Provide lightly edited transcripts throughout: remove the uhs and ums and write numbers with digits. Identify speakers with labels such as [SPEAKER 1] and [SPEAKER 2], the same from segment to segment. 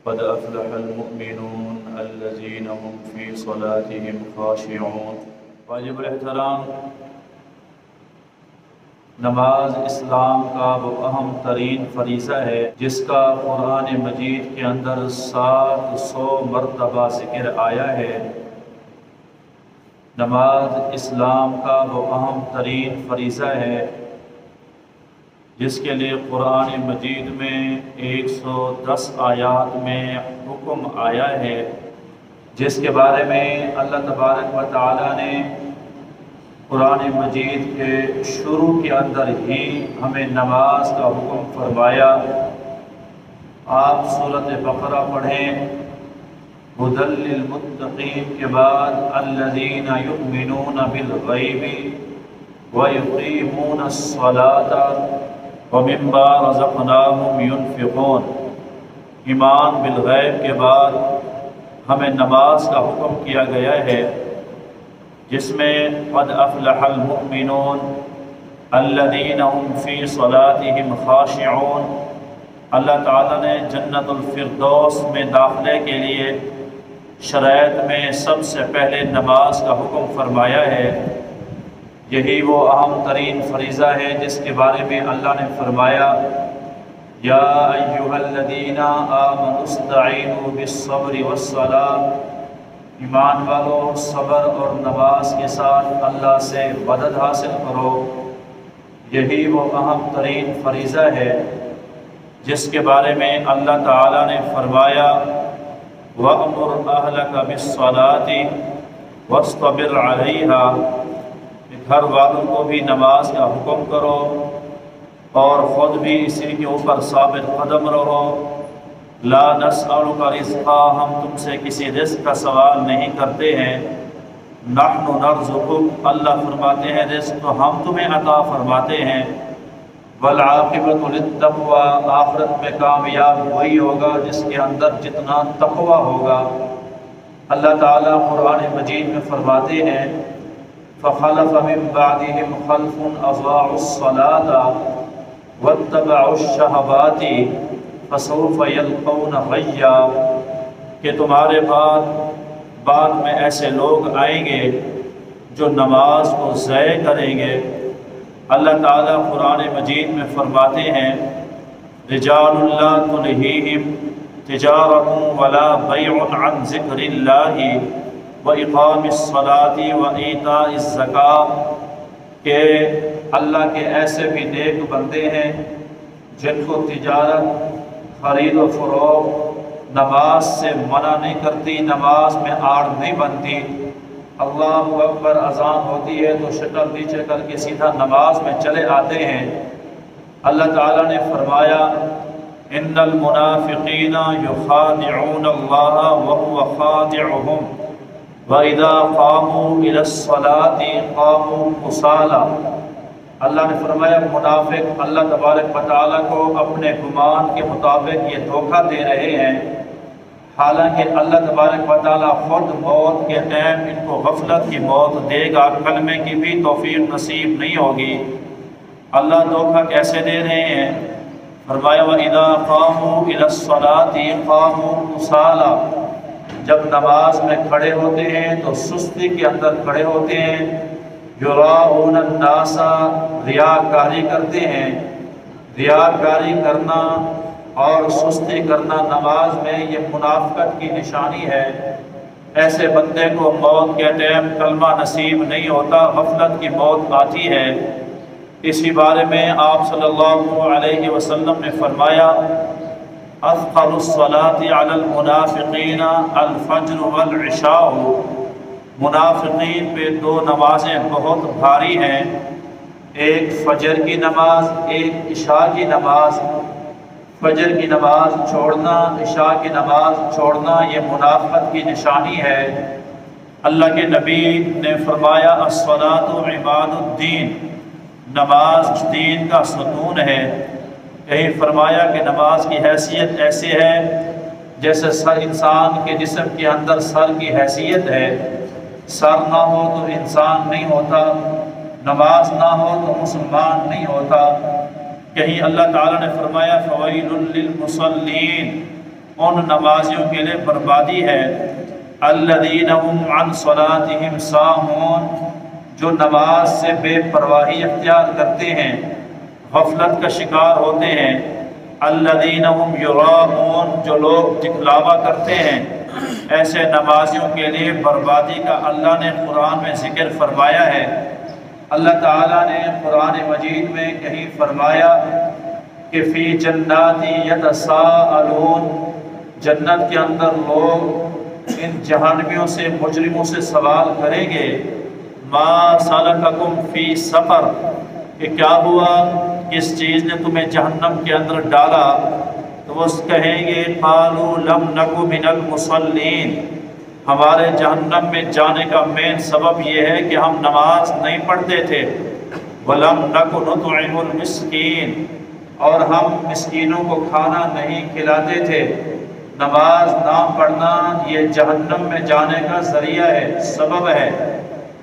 [SPEAKER 1] قد أفلح المؤمنون الذين هم في صلاتهم خاشعون۔ واجب الاحترام، نماز اسلام کا وہ اہم ترین فریضہ ہے جس کا قرآن مجید کے اندر 700 مرتبہ ذکر آیا ہے۔ نماز اسلام کا وہ اہم ترین فریضہ ہے جس کے لیے قرآن مجید میں 110 آیات میں حکم آیا ہے، جس کے بارے میں اللہ تبارک و تعالی نے قرآن مجید کے شروع کے اندر ہی ہمیں نماز کا حکم فرمایا۔ آپ سورۃ بقرہ پڑھیں، ھدی للمتقین کے بعد الذین یؤمنون بالغیب ویقیمون الصلاۃ ومما رزقناہم ينفقون۔ ایمان بالغیب کے بعد ہمیں نماز کا حکم کیا گیا ہے، جس میں قد افلح المؤمنون الذین هم فی صلاتهم خاشعون۔ اللہ تعالیٰ نے جنت الفردوس میں داخلے کے لیے شرائط میں سب سے پہلے نماز کا حکم فرمایا ہے۔ یہی وہ اہم ترین فریضہ ہے جس کے بارے میں اللہ نے فرمایا، یا ایھا الذین آمنوا استعینوا بالصبر والصلاۃ۔ ایمان والو، صبر اور نماز کے ساتھ اللہ سے مدد حاصل کرو۔ یہی وہ اہم ترین فریضہ ہے جس کے بارے میں اللہ تعالی نے فرمایا، وَأْمُرْ أَهْلَكَ بِالصَّلَاةِ وَاصْطَبِرْ عَلَيْهَا۔ گھر والوں کو بھی نماز کا حکم کرو اور خود بھی اسی کے اوپر ثابت قدم رہو۔ لا نسألک رزقا، ہم تم سے کسی رزق کا سوال نہیں کرتے ہیں۔ نحن نرزقک، اللہ فرماتے ہیں رزق تو ہم تمہیں عطا فرماتے ہیں۔ والعاقبۃ للتقوی، آخرت میں کامیاب وہی ہوگا جس کے اندر جتنا تقوی ہوگا۔ اللہ تعالیٰ قرآن مجید میں فرماتے ہیں، فخلف من بعدهم خلف اضاعوا الصلاة واتبعوا الشہوات فسوف یلقون غیا، کہ تمہارے بعد میں ایسے لوگ آئیں گے جو نماز کو ضائع کریں گے۔ اللہ تعالیٰ قرآن مجید میں فرماتے ہیں، رجال لا تلہیہم تجارۃ ولا بیع عن ذکر اللہ وَإِقَامِ الصَّلَاةِ وَإِيتَاءِ الزَّكَاةِ، کہ اللہ کے ایسے بھی نیک بندے ہیں جن کو تجارت، خرید و فروخت نماز سے منع نہیں کرتی، نماز میں آڑ نہیں بنتی۔ اللہ اکبر اذان ہوتی ہے تو شکل نیچے کر کے سیدھا نماز میں چلے آتے ہیں۔ اللہ تعالیٰ نے فرمایا، ان المنافقین یخادعون اللہ وهو خادعهم وَإِذَا قَامُوا إِلَى الصَّلَاةِ قَامُوا كُسَالَىٰ۔ اللہ نے فرمایا منافق اللہ تبارک و تعالیٰ کو اپنے گمان کے مطابق یہ دھوکہ دے رہے ہیں، حالانکہ اللہ تبارک و تعالیٰ خود موت کے ٹائم ان کو غفلت کی موت دے گا، کلمے کی بھی توفیق نصیب نہیں ہوگی۔ اللہ دھوکہ کیسے دے رہے ہیں؟ فرمایا وَإِذَا قَامُوا إِلَى الصَّلَاةِ قَامُوا كُسَالَىٰ، جب نماز میں کھڑے ہوتے ہیں تو سستی کے اندر کھڑے ہوتے ہیں۔ یراؤون الناس، ریاکاری کرتے ہیں۔ ریاکاری کرنا اور سستی کرنا نماز میں یہ منافقت کی نشانی ہے۔ ایسے بندے کو موت کے ٹائم کلمہ نصیب نہیں ہوتا، غفلت کی موت آتی ہے۔ اسی بارے میں آپ صلی اللہ علیہ وسلم نے فرمایا، اثقل الصلاة علی المنافقین الفجر والعشاء، منافقین پہ دو نمازیں بہت بھاری ہیں، ایک فجر کی نماز، ایک عشاء کی نماز۔ فجر کی نماز چھوڑنا، عشاء کی نماز چھوڑنا یہ منافقت کی نشانی ہے۔ اللہ کے نبی نے فرمایا، الصلاة عماد الدین، نماز دین کا ستون ہے۔ یہی فرمایا کہ نماز کی حیثیت ایسے ہے جیسے انسان کے جسم کے اندر سر کی حیثیت ہے۔ سر نہ ہو تو انسان نہیں ہوتا، نماز نہ ہو تو مسلمان نہیں ہوتا۔ کہیں اللہ تعالیٰ نے فرمایا فویل للمصلین، ان نمازیوں کے لیے بربادی ہے۔ الذین هم عن صلاتهم ساہون، جو نماز سے بے پرواہی اختیار کرتے ہیں، غفلت کا شکار ہوتے ہیں۔ الذین هم یراؤون، جو لوگ دکھلاوا کرتے ہیں، ایسے نمازیوں کے لیے بربادی کا اللہ نے قرآن میں ذکر فرمایا ہے۔ اللہ تعالیٰ نے قرآن مجید میں کہیں فرمایا کہ فی جنات یتساءلون، جنت کے اندر لوگ ان جہنمیوں سے، مجرموں سے سوال کریں گے، ما سلککم فی سقر، کہ کیا ہوا، کس چیز نے تمہیں جہنم کے اندر ڈالا؟ تو وہ کہیں گے قالوا لم نک من المصلین، ہمارے جہنم میں جانے کا مین سبب یہ ہے کہ ہم نماز نہیں پڑھتے تھے۔ ولم نک نطعم المسکین، اور ہم مسکینوں کو کھانا نہیں کھلاتے تھے۔ نماز نہ پڑھنا یہ جہنم میں جانے کا ذریعہ ہے، سبب ہے۔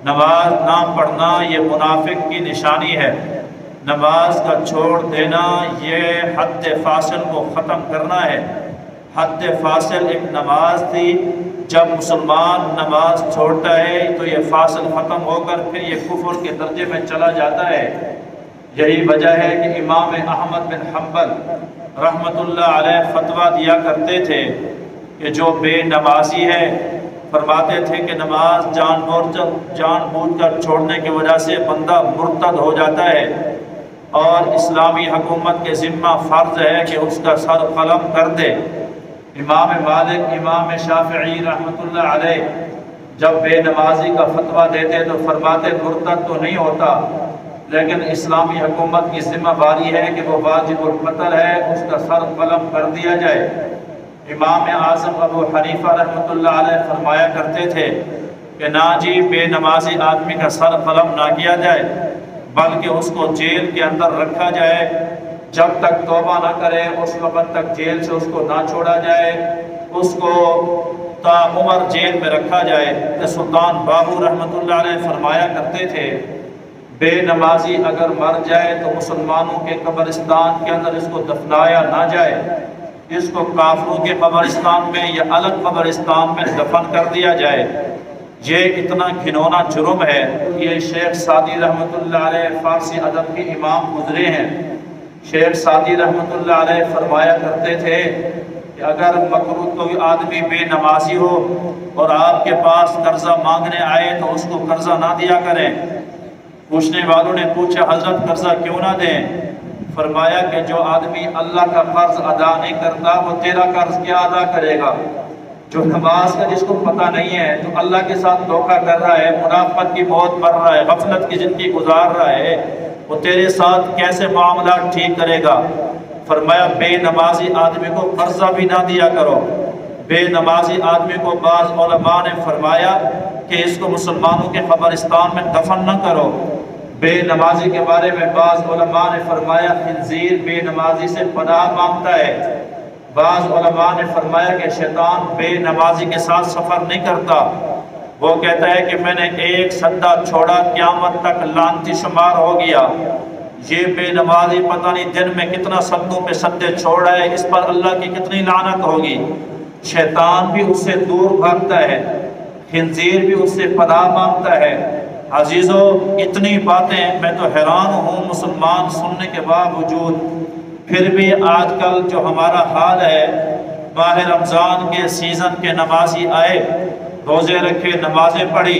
[SPEAKER 1] نماز نہ پڑھنا یہ منافق کی نشانی ہے۔ نماز کا چھوڑ دینا یہ حد فاصل کو ختم کرنا ہے۔ حد فاصل ایک نماز تھی، جب مسلمان نماز چھوڑتا ہے تو یہ فاصل ختم ہو کر پھر یہ کفر کے درجے میں چلا جاتا ہے۔ یہی وجہ ہے کہ امام احمد بن حنبل رحمۃ اللہ علیہ فتویٰ دیا کرتے تھے کہ جو بے نمازی ہے، فرماتے تھے کہ نماز جان بوجھ کر چھوڑنے کی وجہ سے بندہ مرتد ہو جاتا ہے، اور اسلامی حکومت کے ذمہ فرض ہے کہ اس کا سر قلم کر دے۔ امام مالک، امام شافعی رحمۃ اللہ علیہ جب بے نمازی کا فتویٰ دیتے تو فرماتے مرتد تو نہیں ہوتا، لیکن اسلامی حکومت کی ذمہ داری ہے کہ وہ واجب القتل ہے، اس کا سر قلم کر دیا جائے۔ امام اعظم ابو حنیفہ رحمۃ اللہ علیہ فرمایا کرتے تھے کہ نہ جی، بے نمازی آدمی کا سر قلم نہ کیا جائے، بلکہ اس کو جیل کے اندر رکھا جائے، جب تک توبہ نہ کرے اس وقت تک جیل سے اس کو نہ چھوڑا جائے، اس کو تا عمر جیل میں رکھا جائے۔ کہ سلطان باہو رحمۃ اللہ علیہ فرمایا کرتے تھے بے نمازی اگر مر جائے تو مسلمانوں کے قبرستان کے اندر اس کو دفنایا نہ جائے، اس کو کافروں کے قبرستان میں یا الگ قبرستان میں دفن کر دیا جائے۔ یہ اتنا گھنونا جرم ہے۔ یہ شیخ سعدی رحمۃ اللہ علیہ فارسی ادب کے امام گزرے ہیں۔ شیخ سعدی رحمۃ اللہ علیہ فرمایا کرتے تھے کہ اگر مکروہ کوئی آدمی بے نمازی ہو اور آپ کے پاس قرضہ مانگنے آئے تو اس کو قرضہ نہ دیا کریں۔ پوچھنے والوں نے پوچھا حضرت قرضہ کیوں نہ دیں؟ فرمایا کہ جو آدمی اللہ کا قرض ادا نہیں کرتا وہ تیرا قرض کیا ادا کرے گا؟ جو نماز کا جس کو پتہ نہیں ہے، جو اللہ کے ساتھ دھوکہ کر رہا ہے، منافقت کی موت مر رہا ہے، غفلت کی زندگی گزار رہا ہے، وہ تیرے ساتھ کیسے معاملات ٹھیک کرے گا؟ فرمایا بے نمازی آدمی کو قرضہ بھی نہ دیا کرو۔ بے نمازی آدمی کو بعض علماء نے فرمایا کہ اس کو مسلمانوں کے قبرستان میں دفن نہ کرو۔ بے نمازی کے بارے میں بعض علماء نے فرمایا خنزیر بے نمازی سے پناہ مانگتا ہے۔ بعض علماء نے فرمایا کہ شیطان بے نمازی کے ساتھ سفر نہیں کرتا، وہ کہتا ہے کہ میں نے ایک سدا چھوڑا قیامت تک لعنتی شمار ہو گیا۔ یہ بے نمازی پتہ نہیں دن میں کتنا سدوں پہ سدے چھوڑ رہا ہے، اس پر اللہ کی کتنی لعنت ہوگی۔ شیطان بھی اس سے دور بھاگتا ہے، خنزیر بھی اس سے پناہ مانگتا ہے۔ عزیزو، اتنی باتیں میں تو حیران ہوں مسلمان سننے کے باوجود، پھر بھی آج کل جو ہمارا حال ہے، ماہ رمضان کے سیزن کے نمازی آئے، روزے رکھے، نمازیں پڑھی،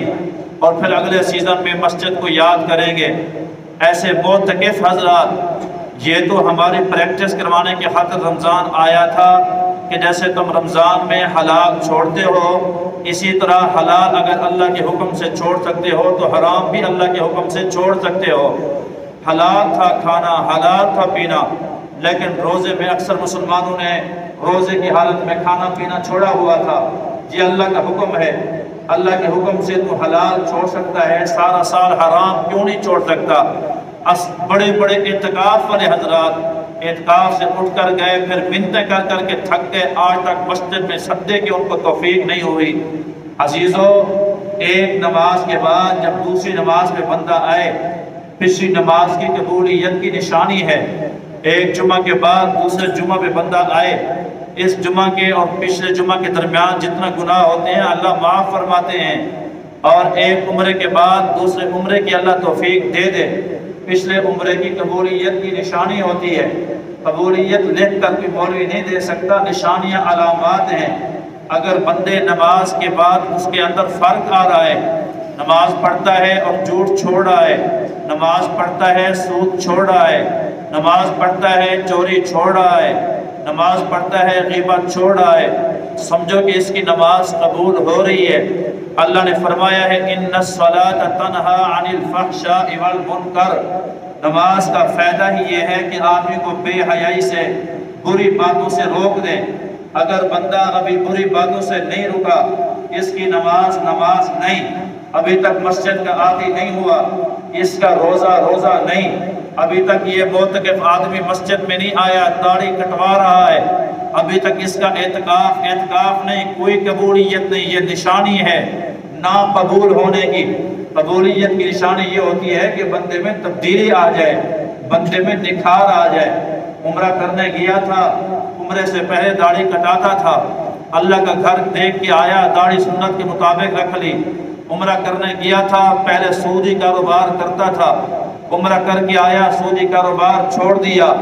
[SPEAKER 1] اور پھر اگلے سیزن میں مسجد کو یاد کریں گے۔ ایسے معتکف حضرات، یہ تو ہماری پریکٹس کروانے کی خاطر رمضان آیا تھا کہ جیسے تم رمضان میں حلال چھوڑتے ہو، اسی طرح حلال اگر اللہ کے حکم سے چھوڑ سکتے ہو تو حرام بھی اللہ کے حکم سے چھوڑ سکتے ہو۔ حلال تھا کھانا، حلال تھا پینا، لیکن روزے میں اکثر مسلمانوں نے روزے کی حالت میں کھانا پینا چھوڑا ہوا تھا۔ یہ اللہ کا حکم ہے، اللہ کے حکم سے تو حلال چھوڑ سکتا ہے، سارا سال حرام کیوں نہیں چھوڑ سکتا؟ بڑے بڑے اعتکاف والے حضرات اعتکاف سے اٹھ کر گئے، پھر منتیں کر کر کے تھک گئے، آج تک مسجد میں سجدے کی ان کو توفیق نہیں ہوئی۔ عزیزو، ایک نماز کے بعد جب دوسری نماز میں بندہ آئے، پچھلی نماز کی قبولیت کی نشانی ہے۔ ایک جمعہ کے بعد دوسرے جمعہ پہ بندہ آئے، اس جمعہ کے اور پچھلے جمعہ کے درمیان جتنا گناہ ہوتے ہیں اللہ معاف فرماتے ہیں، اور ایک عمرے کے بعد دوسرے عمرے کی اللہ توفیق دے دے۔ پچھلے عمرے کی قبولیت کی نشانی ہوتی ہے، قبولیت لکھ کر کوئی مولوی نہیں دے سکتا، نشانیاں علامات ہیں۔ اگر بندے نماز کے بعد اس کے اندر فرق آ رہا ہے، نماز پڑھتا ہے اور جھوٹ چھوڑ رہا ہے، نماز پڑھتا ہے سود چھوڑ رہا ہے، نماز پڑھتا ہے چوری چھوڑ رہا ہے، نماز پڑھتا ہے غیبت چھوڑ رہا ہے، سمجھو کہ اس کی نماز قبول ہو رہی ہے۔ اللہ نے فرمایا ہے اِنَّ الصَّلَاةَ تَنْهَا عَنِ الْفَحْشَاءِ وَالْمُنکَرِ، نماز کا فائدہ ہی یہ ہے کہ آدمی کو بے حیائی سے، بری باتوں سے روک دے۔ اگر بندہ ابھی بری باتوں سے نہیں رکا، اس کی نماز نہیں، ابھی تک مسجد کا عادی نہیں ہوا، اس کا روزہ نہیں، ابھی تک یہ معتکف آدمی مسجد میں نہیں آیا، داڑھی کٹوا رہا ہے، ابھی تک اس کا اعتکاف نہیں، کوئی قبولیت نہیں۔ یہ نشانی ہے ناقبول ہونے کی۔ قبولیت کی نشانی یہ ہوتی ہے کہ بندے میں تبدیلی آ جائے، بندے میں نکھار آ جائے۔ عمرہ کرنے گیا تھا، عمرے سے پہلے داڑھی کٹاتا تھا، اللہ کا گھر دیکھ کے آیا، داڑھی سنت کے مطابق رکھ لی۔ عمرہ کرنے گیا تھا، پہلے سودی کاروبار کرتا تھا، عمرہ کر کے آیا، سودی کاروبار چھوڑ دیا۔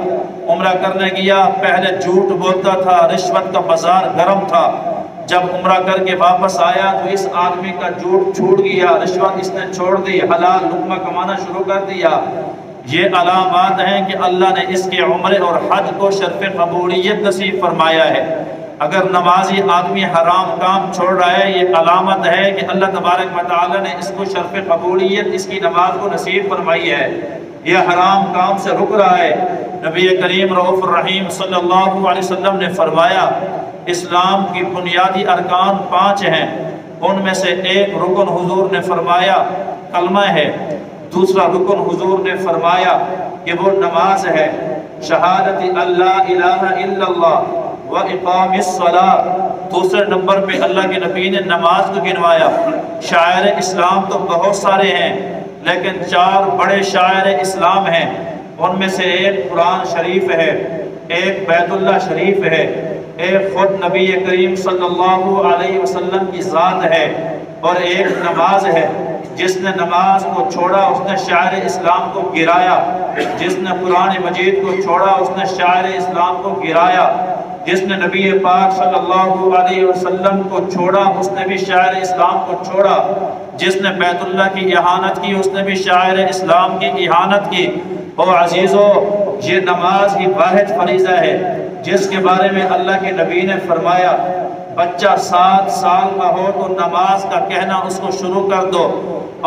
[SPEAKER 1] عمرہ کرنے گیا، پہلے جھوٹ بولتا تھا، رشوت کا بازار گرم تھا، جب عمرہ کر کے واپس آیا تو اس آدمی کا جھوٹ چھوٹ گیا، رشوت اس نے چھوڑ دی، حلال لقمہ کمانا شروع کر دیا۔ یہ علامات ہیں کہ اللہ نے اس کے عمرے اور حج کو شرف قبولیت نصیب فرمایا ہے۔ اگر نمازی آدمی حرام کام چھوڑ رہا ہے، یہ علامت ہے کہ اللہ تبارک و تعالی نے اس کو شرف قبولیت، اس کی نماز کو نصیب فرمائی ہے۔ یہ حرام کام سے رک رہا ہے۔ نبی کریم رؤوف الرحیم صلی اللہ علیہ وسلم نے فرمایا اسلام کی بنیادی ارکان 5 ہیں، ان میں سے ایک رکن حضور نے فرمایا کلمہ ہے، دوسرا رکن حضور نے فرمایا کہ وہ نماز ہے، شہادت اللہ الہ الا اللہ و اقام الصلاۃ۔ دوسرے نمبر پہ اللہ کے نبی نے نماز کو گنوایا۔ شاعر اسلام تو بہت سارے ہیں، لیکن 4 بڑے شاعر اسلام ہیں، ان میں سے ایک قرآن شریف ہے، ایک بیت اللہ شریف ہے، ایک خود نبی کریم صلی اللہ علیہ وسلم کی ذات ہے، اور ایک نماز ہے۔ جس نے نماز کو چھوڑا اس نے شاعر اسلام کو گرایا، جس نے قرآن مجید کو چھوڑا اس نے شاعر اسلام کو گرایا، جس نے نبی پاک صلی اللہ علیہ وسلم کو چھوڑا اس نے بھی شاعر اسلام کو چھوڑا، جس نے بیت اللہ کی اہانت کی اس نے بھی شاعر اسلام کی اہانت کی۔ او عزیزو، یہ نماز ہی واحد فریضہ ہے جس کے بارے میں اللہ کے نبی نے فرمایا بچہ 7 سال کا ہو تو نماز کا کہنا اس کو شروع کر دو،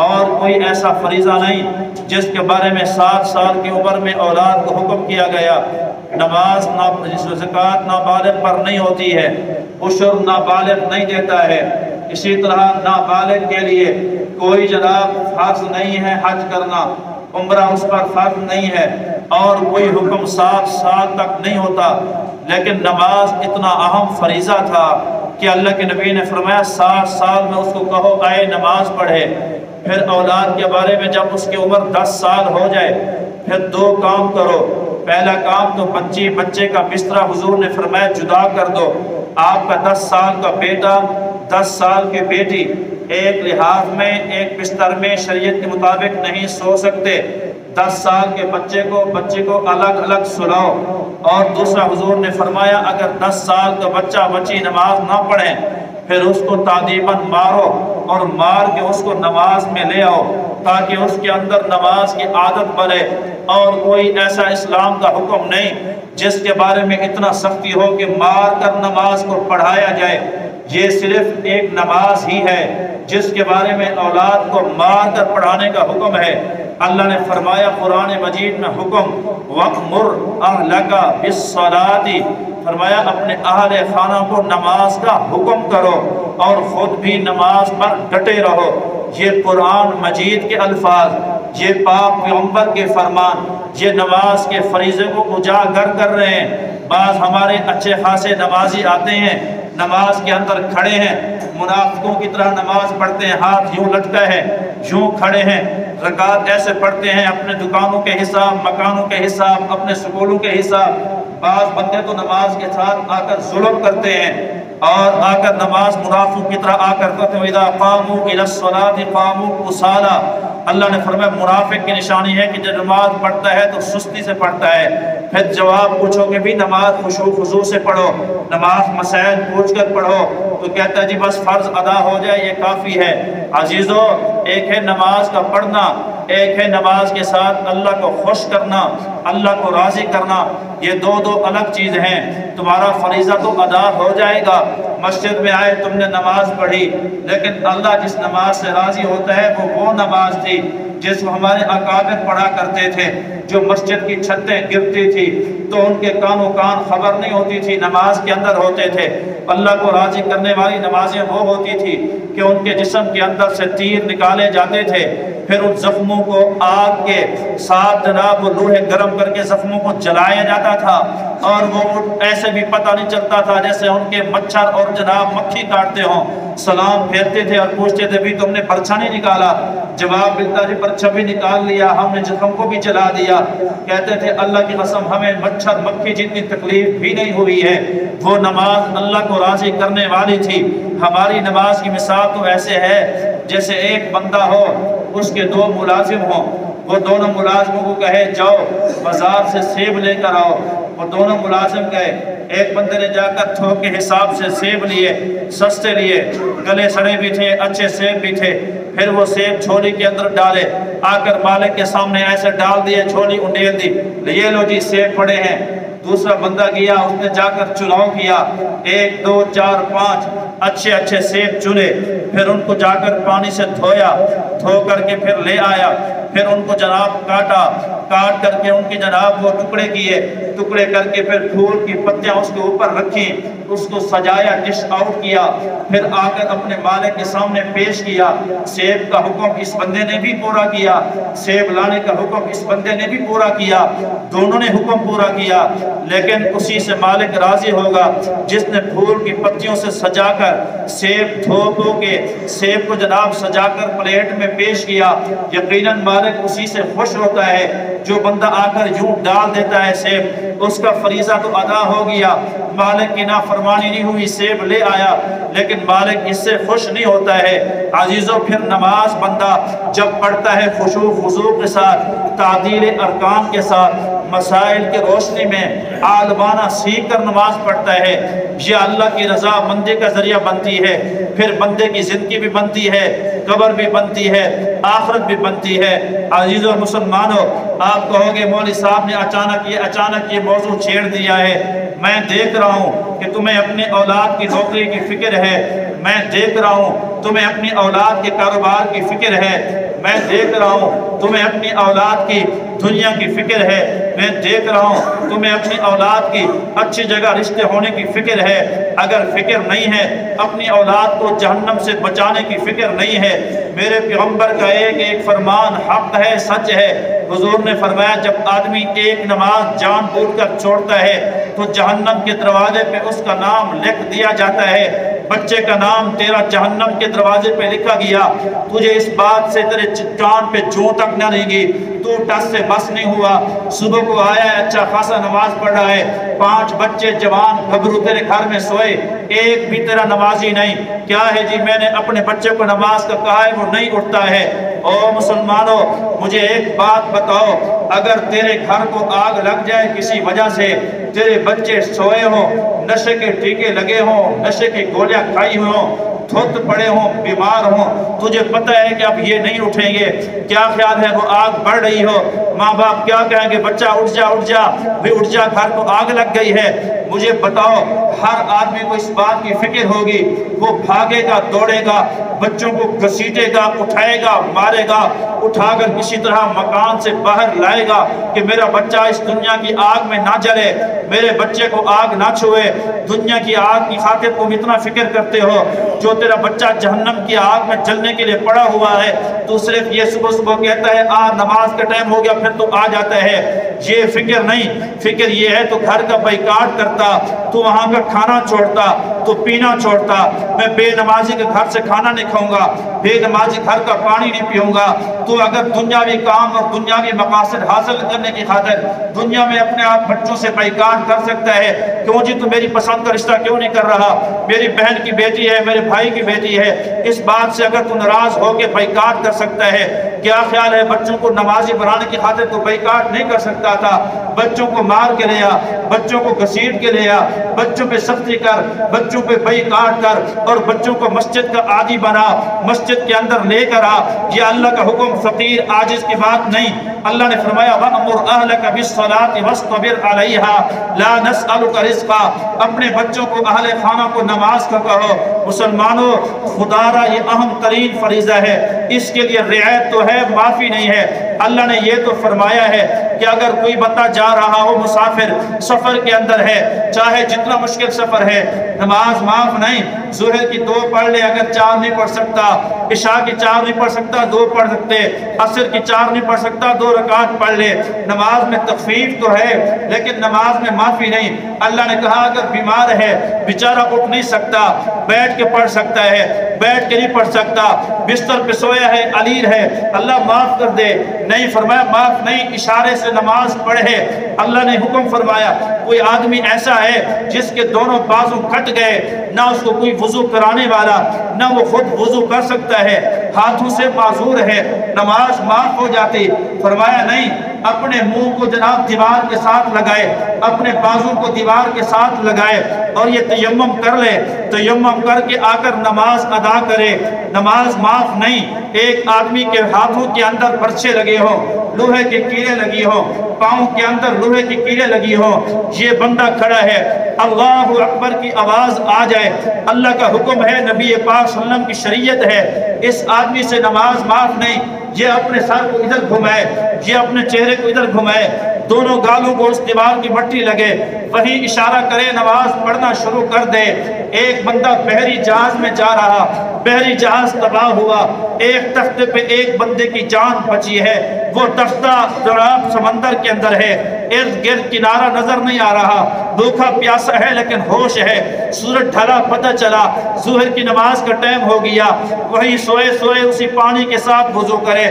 [SPEAKER 1] اور کوئی ایسا فریضہ نہیں جس کے بارے میں 7 سال کی عمر میں اولاد کو حکم کیا گیا۔ نماز زکوٰۃ نابالغ پر نہیں ہوتی ہے، عشر نابالغ نہیں دیتا ہے، اسی طرح نابالغ کے لیے کوئی جناب فرض نہیں ہے حج کرنا، عمرہ اس پر فرض نہیں ہے، اور کوئی حکم 7 سال تک نہیں ہوتا۔ لیکن نماز اتنا اہم فریضہ تھا کہ اللہ کے نبی نے فرمایا 7 سال میں اس کو کہو آئے نماز پڑھے۔ پھر اولاد کے بارے میں جب اس کی عمر 10 سال ہو جائے پھر 2 کام کرو۔ پہلا کام تو بچے کا بستر حضور نے فرمایا جدا کر دو۔ آپ کا 10 سال کا بیٹا 10 سال کی بیٹی ایک لحاظ میں ایک بستر میں شریعت کے مطابق نہیں سو سکتے۔ 10 سال کے بچے کو الگ الگ سلاؤ۔ اور دوسرا حضور نے فرمایا اگر 10 سال کا بچی نماز نہ پڑھیں پھر اس کو تعذیباً مارو، اور مار کے اس کو نماز میں لے آؤ تاکہ اس کے اندر نماز کی عادت بنے۔ اور کوئی ایسا اسلام کا حکم نہیں جس کے بارے میں اتنا سختی ہو کہ مار کر نماز کو پڑھایا جائے۔ یہ صرف ایک نماز ہی ہے جس کے بارے میں اولاد کو مار کر پڑھانے کا حکم ہے۔ اللہ نے فرمایا قرآن مجید میں حکم وَأْمُرْ أَهْلَكَ بِالصَّلَاةِ، فرمایا اپنے اہل خانہ کو نماز کا حکم کرو اور خود بھی نماز پر ڈٹے رہو۔ یہ قرآن مجید کے الفاظ، یہ پاک پیغمبر کے فرمان، یہ نماز کے فریضے کو اجاگر کر رہے ہیں۔ بعض ہمارے اچھے خاصے نمازی آتے ہیں، نماز کے اندر کھڑے ہیں، منافقوں کی طرح نماز پڑھتے ہیں، ہاتھ یوں لٹکا ہے، یوں کھڑے ہیں، رکعت ایسے پڑھتے ہیں، اپنے دکانوں کے حساب، مکانوں کے حساب، اپنے سکولوں کے حساب، بعض بندے تو نماز کے ساتھ آ کر ظلم کرتے ہیں اور آ کر نماز منافق کی طرح آ کر کہتے ہیں اذا قاموا الى الصلاة قاموا کسالى۔ اللہ نے فرمایا منافق کی نشانی ہے کہ جب نماز پڑھتا ہے تو سستی سے پڑھتا ہے۔ پھر جواب پوچھو کہ بھی نماز خشوع خضوع سے پڑھو، نماز مسائل پوچھ کر پڑھو تو کہتا ہے جی بس فرض ادا ہو جائے یہ کافی ہے۔ عزیزو، ایک ہے نماز کا پڑھنا، ایک ہے نماز کے ساتھ اللہ کو خوش کرنا، اللہ کو راضی کرنا، یہ دو الگ چیز ہیں۔ تمہارا فریضہ تو ادا ہو جائے گا، مسجد میں آئے تم نے نماز پڑھی، لیکن اللہ جس نماز سے راضی ہوتا ہے وہ نماز تھی جس کو ہمارے اکابر پڑھا کرتے تھے۔ جو مسجد کی چھتیں گرتی تھی تو ان کے کان و کان خبر نہیں ہوتی تھی، نماز کے اندر ہوتے تھے۔ اللہ کو راضی کرنے والی نمازیں وہ ہوتی تھی کہ ان کے جسم کے اندر سے تیر نکالے جاتے تھے، پھر ان زخموں کو آگ کے ساتھ جناب وہ لوہے گرم کر کے زخموں کو جلایا جاتا تھا، اور وہ ایسے بھی پتہ نہیں چلتا تھا جیسے ان کے مچھر اور جناب مکھی کاٹتے ہوں۔ سلام پھیرتے تھے اور پوچھتے تھے بھی تم نے پرچھا نہیں نکالا؟ جواب ملتا جی پرچھا بھی نکال لیا، ہم نے زخم کو بھی جلا دیا۔ کہتے تھے اللہ کی قسم ہمیں مچھر مکھی جتنی تکلیف بھی نہیں ہوئی ہے۔ وہ نماز اللہ کو راضی کرنے والی تھی۔ ہماری نماز کی مثال تو ایسے ہے جیسے ایک بندہ ہو، اس کے دو ملازم ہوں، وہ دونوں ملازموں کو کہے جاؤ بازار سے سیب لے کر آؤ۔ وہ دونوں ملازم گئے، ایک بندے نے جا کر تھوک کے حساب سے سیب لیے، سستے لیے، گلے سڑے بھی تھے، اچھے سیب بھی تھے۔ پھر وہ سیب جھولی کے اندر ڈالے، آ کر مالک کے سامنے ایسے ڈال دیے، جھولی انڈیل دی، یہ لو جی سیب پڑے ہیں۔ دوسرا بندہ گیا، اس نے جا کر چناؤ کیا، 1 2 4 5 اچھے اچھے سیب چنے، پھر ان کو جا کر پانی سے دھویا، دھو کر کے پھر لے آیا، پھر ان کو جناب کاٹا، کاٹ کر کے ان کی جناب وہ ٹکڑے کیے، ٹکڑے کر کے پھر پھول کی پتیاں اس کے اوپر رکھی، اس کو سجایا، ڈش آؤٹ کیا، پھر آ کر اپنے مالک کے سامنے پیش کیا۔ سیب کا حکم اس بندے نے بھی پورا کیا، سیب لانے کا حکم اس بندے نے بھی پورا کیا، دونوں نے حکم پورا کیا، لیکن اسی سے مالک راضی ہوگا جس نے پھول کی پتیوں سے سجا کر سیب دھو کے سیب کو جناب سجا کر پلیٹ میں پیش کیا۔ یقیناً مالک اسی سے خوش ہوتا ہے۔ جو بندہ آ کر یوں ڈال دیتا ہے سیب، اس کا فریضہ تو ادا ہو گیا، مالک کی نافرمانی نہیں ہوئی، سیب لے آیا، لیکن مالک اس سے خوش نہیں ہوتا ہے۔ عزیزو، پھر نماز بندہ جب پڑھتا ہے خشوع خضوع کے ساتھ، تعدیل ارکان کے ساتھ، مسائل کی روشنی میں عالمانہ سیکھ کر نماز پڑھتا ہے، یہ اللہ کی رضا مندی کا ذریعہ بنتی ہے۔ پھر بندے کی زندگی بھی بنتی ہے، قبر بھی بنتی ہے، آخرت بھی بنتی ہے۔ عزیزو مسلمانوں، آپ کہو گے مولوی صاحب نے اچانک یہ موضوع چھیڑ دیا ہے۔ میں دیکھ رہا ہوں کہ تمہیں اپنے اولاد کی نوکری کی فکر ہے، میں دیکھ رہا ہوں تمہیں اپنی اولاد کے کاروبار کی فکر ہے، میں دیکھ رہا ہوں تمہیں اپنی اولاد کی دنیا کی فکر ہے، میں دیکھ رہا ہوں تمہیں اپنی اولاد کی اچھی جگہ رشتے ہونے کی فکر ہے۔ اگر فکر نہیں ہے، اپنی اولاد کو جہنم سے بچانے کی فکر نہیں ہے، میرے پیغمبر کا ایک فرمان حق ہے، سچ ہے۔ حضور نے فرمایا جب آدمی ایک نماز جان بوجھ کر چھوڑتا ہے تو جہنم کے دروازے پہ اس کا نام لکھ دیا جاتا ہے۔ بچے کا نام تیرا جہنم کے دروازے پہ لکھا گیا، تجھے اس بات سے تیرے کان پہ جوں تک نہ رہیں گی، تو ٹس سے بس نہیں ہوا۔ صبح کو آیا ہے، اچھا خاصا نماز پڑھ رہا ہے، 5 بچے جوان گھبرو تیرے گھر میں سوئے، ایک بھی تیرا نمازی نہیں۔ کیا ہے جی، میں نے اپنے بچے کو نماز کا کہا ہے، وہ نہیں اٹھتا ہے۔ او مسلمانوں، مجھے ایک بات بتاؤ، اگر تیرے گھر کو آگ لگ جائے کسی وجہ سے، تیرے بچے سوئے ہوں، نشے کے ٹیکے لگے ہوں، نشے کی گولیاں کھائی ہوئی ہوں، دھت پڑے ہوں، بیمار ہوں، تجھے پتہ ہے کہ اب یہ نہیں اٹھیں گے، کیا خیال ہے وہ آگ بڑھ رہی ہو، ماں باپ کیا کہیں گے، بچہ اٹھ جا اٹھ جا، بھی اٹھ جا، گھر کو آگ لگ گئی ہے۔ مجھے بتاؤ، ہر آدمی کو اس بات کی فکر ہوگی، وہ بھاگے گا، دوڑے گا، بچوں کو گھسیٹے گا، اٹھائے گا، مارے گا، اٹھا کر کسی طرح مکان سے باہر لائے گا کہ میرا بچہ اس دنیا کی آگ میں نہ جلے، میرے بچے کو آگ نہ چھوئے۔ دنیا کی آگ کی خاطر تم اتنا فکر کرتے ہو، جو تیرا بچہ جہنم کی آگ میں جلنے کے لیے پڑا ہوا ہے، تو صرف یہ صبح صبح کہتا ہے نماز کا ٹائم ہو گیا، پھر تو آ جاتا ہے۔ یہ فکر نہیں، فکر یہ ہے تو گھر کا بائیکاٹ کرتا کرتا، تو وہاں کا کھانا چھوڑتا، تو پینا چھوڑتا۔ میں بے نمازی کے گھر سے کھانا نہیں کھاؤں گا، بے نمازی گھر کا پانی نہیں پیوں گا۔ تو اگر دنیاوی کام اور دنیاوی مقاصد حاصل کرنے کی خاطر دنیا میں اپنے آپ بچوں سے بائیکاٹ کر سکتا ہے، کیوں جی تو میری پسند کا رشتہ کیوں نہیں کر رہا؟ میری بہن کی بیٹی ہے، میرے بھائی کی بیٹی ہے، اس بات سے اگر تو ناراض ہو کے بائیکاٹ کر سکتا ہے، کیا خیال ہے بچوں کو نمازی بنانے کی خاطر تو بائیکاٹ نہیں کر سکتا تھا؟ بچوں کو مار کے لیا، بچوں کو گھسیٹ کے لیا، بچوں پہ سختی کر، بچوں پہ بائیکاٹ کر، اور بچوں کو مسجد کا عادی بنا، مسجد کے اندر لے کر آ۔ یہ اللہ کا حکم فقیر عاجز کی بات نہیں۔ اللہ نے فرمایا وَأْمُرْ أَهْلَكَ بِالصَّلَاةِ وَاصْطَبِرْ عَلَيْهَا لَا نَسْأَلُكَ رِزْقًا۔ اپنے بچوں کو، اہل خانہ کو نماز کا کہو۔ مسلمانوں، خدا را یہ اہم ترین فریضہ ہے، اس کے لیے رعایت تو ہے، معافی نہیں ہے۔ اللہ نے یہ تو فرمایا ہے کہ اگر کوئی بندہ جا رہا ہو، مسافر سفر کے اندر ہے، چاہے جتنا مشکل سفر ہے، نماز معاف نہیں۔ ظہر کی 2 پڑھ لے اگر 4 نہیں پڑھ سکتا، عشاء کی 4 نہیں پڑھ سکتا 2 پڑھ سکتے، عصر کی 4 نہیں پڑھ سکتا 2 رکعت پڑھ لے۔ نماز میں تخفیف تو ہے لیکن نماز میں معافی نہیں۔ اللہ نے کہا اگر بیمار ہے، بیچارہ اٹھ نہیں سکتا، بیٹھ کے پڑھ سکتا ہے، بیٹھ کے نہیں پڑھ سکتا، بستر پہ سویا ہے، علیر ہے، اللہ معاف کر دے۔ نہیں فرمایا معاف نہیں، اشارے سے نماز پڑھے۔ اللہ نے حکم فرمایا کوئی آدمی ایسا ہے جس کے دونوں بازو کٹ گئے، نہ اس کو کوئی وضو کرانے والا، نہ وہ خود وضو کر سکتا ہے، ہاتھوں سے معذور ہے، نماز معاف ہو جاتی؟ فرمایا نہیں، اپنے منہ کو جناب دیوار کے ساتھ لگائے، اپنے بازو کو دیوار کے ساتھ لگائے اور یہ تیمم کر لے، تیمم کر کے آ کر نماز ادا کرے۔ نماز معاف نہیں۔ ایک آدمی کے ہاتھوں کے اندر برچے لگے ہوں، لوہے کے کیڑے لگی ہوں، پاؤں کے اندر لوہے کی کیڑے لگی ہوں، یہ بندہ کھڑا ہے، اللہ اکبر کی آواز آ جائے، اللہ کا حکم ہے، نبی پاک صلی اللہ علیہ وسلم کی شریعت ہے، اس آدمی سے نماز معاف نہیں۔ یہ اپنے سر کو ادھر گھمائے، یہ اپنے چہرے کو ادھر گھمائے، دونوں گالوں کو اس دیوار کی مٹی لگے، وہی اشارہ کرے، نماز پڑھنا شروع کر دے۔ ایک بندہ بحری جہاز میں جا رہا، بحری جہاز تباہ ہوا، ایک تختے پہ ایک بندے کی جان بچی ہے، وہ تختہ جناب سمندر کے اندر ہے، ارد گرد کنارہ نظر نہیں آ رہا، بھوکا پیاسا ہے لیکن ہوش ہے، سورج ڈھلا پتہ چلا، ظہر کی نماز کا ٹائم ہو گیا، وہی سوئے سوئے اسی پانی کے ساتھ وضو کرے،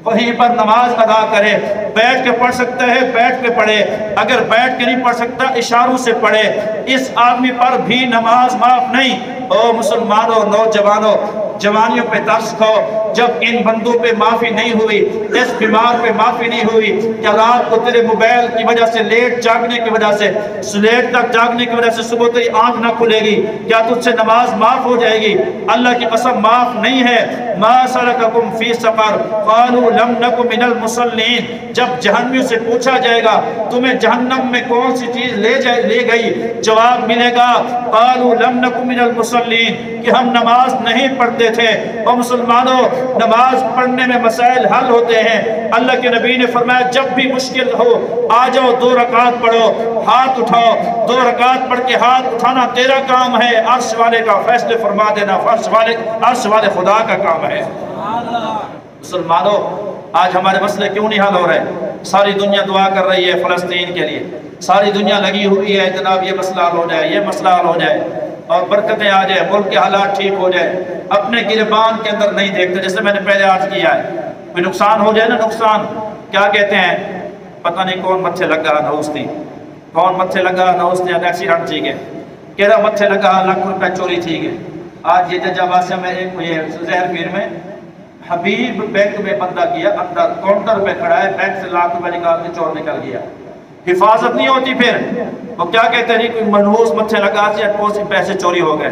[SPEAKER 1] وہیں پر نماز ادا کرے۔ بیٹھ کے پڑھ سکتا ہے بیٹھ کے پڑھے، اگر بیٹھ کے نہیں پڑھ سکتا اشاروں سے پڑھے۔ اس آدمی پر بھی نماز معاف نہیں۔ او مسلمانوں، نوجوانوں، جوانیوں پہ ترس کھو، جب ان بندوں پہ معافی نہیں ہوئی، اس بیمار پہ معافی نہیں ہوئی، کیا رات کو تیرے موبائل کی وجہ سے لیٹ جاگنے کی وجہ سے، لیٹ تک جاگنے کی وجہ سے صبح تیری آنکھ نہ کھلے گی؟ کیا تجھ سے نماز معاف ہو جائے گی؟ اللہ کی قسم معاف نہیں ہے۔ ما سلککم فی سقر قالوا لم نک من المصلین۔ جب جہنمیوں سے پوچھا جائے گا تمہیں جہنم میں کون سی چیز لے گئی، جواب ملے گا قالوا لم نک من المصلین، کہ ہم نماز نہیں پڑھتے تھے۔ اور مسلمانوں، نماز پڑھنے میں مسائل حل ہوتے ہیں۔ اللہ کے نبی نے فرمایا جب بھی مشکل ہو آ جاؤ، 2 رکعت پڑھو، ہاتھ اٹھاؤ، 2 رکعت پڑھ کے ہاتھ اٹھانا تیرا کام ہے، عرش والے کا فیصلے فرما دینا عرش والے خدا کا کام ہے۔ مسلمانوں، آج ہمارے مسئلے کیوں نہیں حل ہو رہے؟ ساری دنیا دعا کر رہی ہے فلسطین کے لیے، ساری دنیا لگی ہوئی ہے جناب یہ مسئلہ حل ہو جائے، یہ مسئلہ حل ہو جائے اور برکتیں آ جائے، ملک کے حالات ٹھیک ہو جائے۔ اپنے گریبان کے اندر نہیں دیکھتے، جیسے میں نے پہلے آج کیا ہے، کوئی نقصان ہو جائے نا، نقصان کیا کہتے ہیں، پتہ نہیں کون متھے لگا نوستی، کون متھے لگا نوستی، ایکسیڈنٹ تھی گئے، کہہ رہا متھے لگا ₹1,00,000 چوری تھی گئے۔ آج یہ ججاباسیہ میں ایک زہر پیر میں حبیب بینک میں بندہ کیا، اندر کاؤنٹر پہ کھڑا ہے، بینک سے ₹1,00,000 نکال کے چور نکل گیا۔ حفاظت نہیں ہوتی، پھر وہ کیا کہتے ہیں، کوئی منحوس متھے لگا سے پیسے چوری ہو گئے۔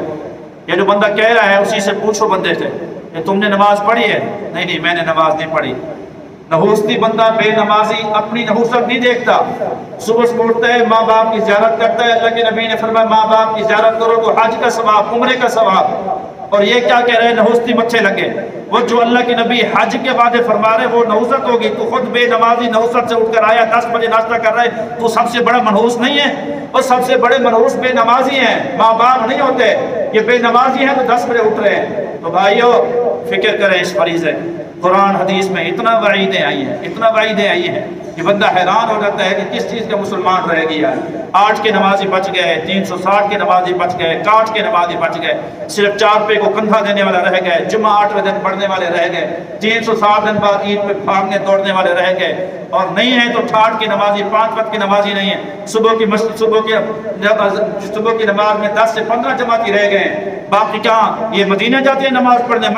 [SPEAKER 1] یہ جو بندہ کہہ رہا ہے اسی سے پوچھو بندے سے کہ تم نے نماز پڑھی ہے؟ نہیں میں نے نماز نہیں پڑھی۔ نحوستی بندہ، بے نمازی، اپنی نحوست نہیں دیکھتا، صبح سے اٹھتا ہے، ماں باپ کی زیارت کرتا ہے۔ اللہ کے نبی نے فرمایا ماں باپ کی زیارت کرو تو حج کا ثواب، عمرے کا ثواب۔ اور یہ کیا کہہ رہے ہیں، نحوستی متھے لگے۔ وہ جو اللہ کے نبی حج کے وعدے فرما رہے وہ نحوست ہوگی، تو خود بے نمازی نحوست سے اٹھ کر آیا، 10 بجے ناشتہ کر رہے، تو سب سے بڑا منحوس نہیں ہے؟ اور سب سے بڑے منحوس بے نمازی ہیں، ماں باپ نہیں ہوتے، یہ بے نمازی ہیں تو 10 بجے اٹھ رہے ہیں۔ تو بھائیو، فکر کریں اس فریضے، قرآن حدیث میں اتنا وعیدیں آئی ہیں کہ بندہ حیران ہو جاتا ہے کہ کس چیز کا مسلمان رہ گیا۔ 8 کے نمازی بچ گئے، 360 کے نمازی بچ گئے، 61 کے نمازی بچ گئے، صرف 4 پہ کو کندھا دینے والا رہ گئے، جمعہ 8ویں دن پڑھنے والے رہ گئے، 360 دن بعد عید پہ بھاگنے دوڑنے والے رہ گئے، اور نہیں ہیں تو 68 کے نمازی، 5 وقت کے نمازی نہیں ہیں، صبح کی نماز میں 10 سے 15 جماعتی رہ گئے ہیں، باقی کہاں یہ مدینہ جاتے ہیں نماز پڑھنے۔